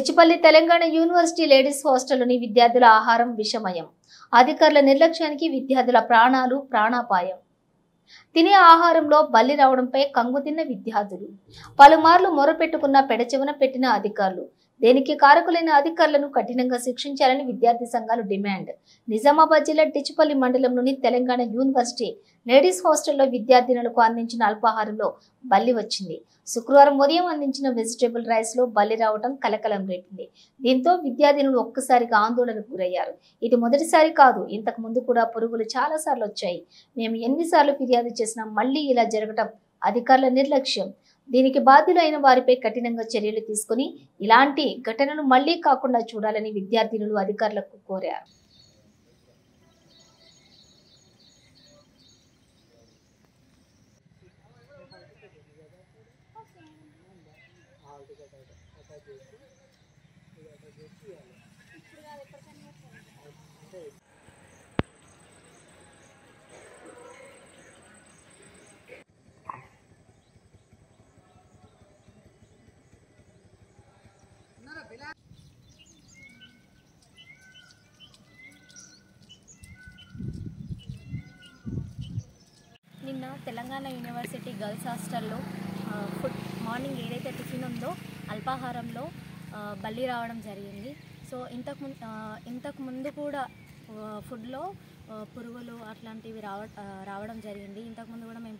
Dichpalli Telangana university ladies హాస్టల్లోని విద్యార్థుల ఆహారం విషమయం. అధికారుల నిర్లక్ష్యానికి విద్యార్థుల ప్రాణాలు ప్రాణాపాయం. తినే ఆహారంలో బల్లి రావడంపై కంగుతిన్న విద్యార్థులు. పలుమార్లు మొరపెట్టుకున్న పెడచెవిన పెట్టిన అధికారులు. దేనికి కారకులైన అధికారులను కఠినంగా శిక్షించాలని విద్యార్థి సంఘాలు డిమాండ్. నిజామాబాద్ జిల్లా డిచ్పల్లి మండలంలోని తెలంగాణ యూనివర్సిటీ లేడీస్ హాస్టల్లో విద్యార్థినులకు అందించిన అల్పాహారంలో బల్లి వచ్చింది. శుక్రవారం ఉదయం అందించిన వెజిటేబుల్ రైస్ లో బల్లి రావడం కలకలం రేపింది. దీంతో విద్యార్థినులు ఒక్కసారిగా ఆందోళనకు గురయ్యారు. ఇది మొదటిసారి కాదు, ఇంతకు ముందు కూడా పురుగులు చాలా సార్లు వచ్చాయి. మేము ఎన్నిసార్లు ఫిర్యాదు చేసినా మళ్లీ ఇలా జరగడం అధికారుల నిర్లక్ష్యం. దీనికి బాధ్యులైన వారిపై కఠినంగా చర్యలు తీసుకుని ఇలాంటి ఘటనలు మళ్లీ కాకుండా చూడాలని విద్యార్థినులు అధికారులకు కోరారు. నిన్న తెలంగాణ యూనివర్సిటీ గర్ల్స్ హాస్టల్లో ఫుడ్ మార్నింగ్ ఏదైతే టిఫిన్ ఉందో అల్పాహారంలో బల్లి రావడం జరిగింది. సో ఇంతకు ముందు కూడా ఫుడ్లో పురుగులు అట్లాంటివి రావడం జరిగింది. ఇంతకుముందు కూడా మేము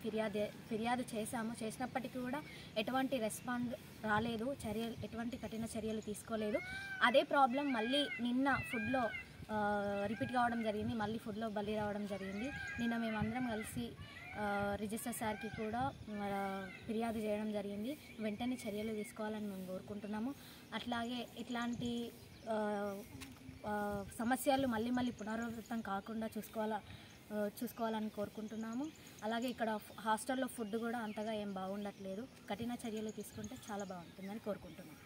ఫిర్యాదు చేసినప్పటికీ కూడా ఎటువంటి రెస్పాండ్ రాలేదు, ఎటువంటి కఠిన చర్యలు తీసుకోలేదు. అదే ప్రాబ్లం మళ్ళీ నిన్న ఫుడ్లో రిపీట్ కావడం జరిగింది. మళ్ళీ ఫుడ్లో బల్లి రావడం జరిగింది. నిన్న మేమందరం కలిసి రిజిస్టర్ సార్కి కూడా ఫిర్యాదు చేయడం జరిగింది. వెంటనే చర్యలు తీసుకోవాలని మేము కోరుకుంటున్నాము. అట్లాగే ఇట్లాంటి సమస్యలు మళ్ళీ పునరావృతం కాకుండా చూసుకోవాలని కోరుకుంటున్నాము. అలాగే ఇక్కడ హాస్టల్లో ఫుడ్ కూడా అంతగా ఏం బాగుండట్లేదు. కఠిన చర్యలు తీసుకుంటే చాలా బాగుంటుందని కోరుకుంటున్నాము.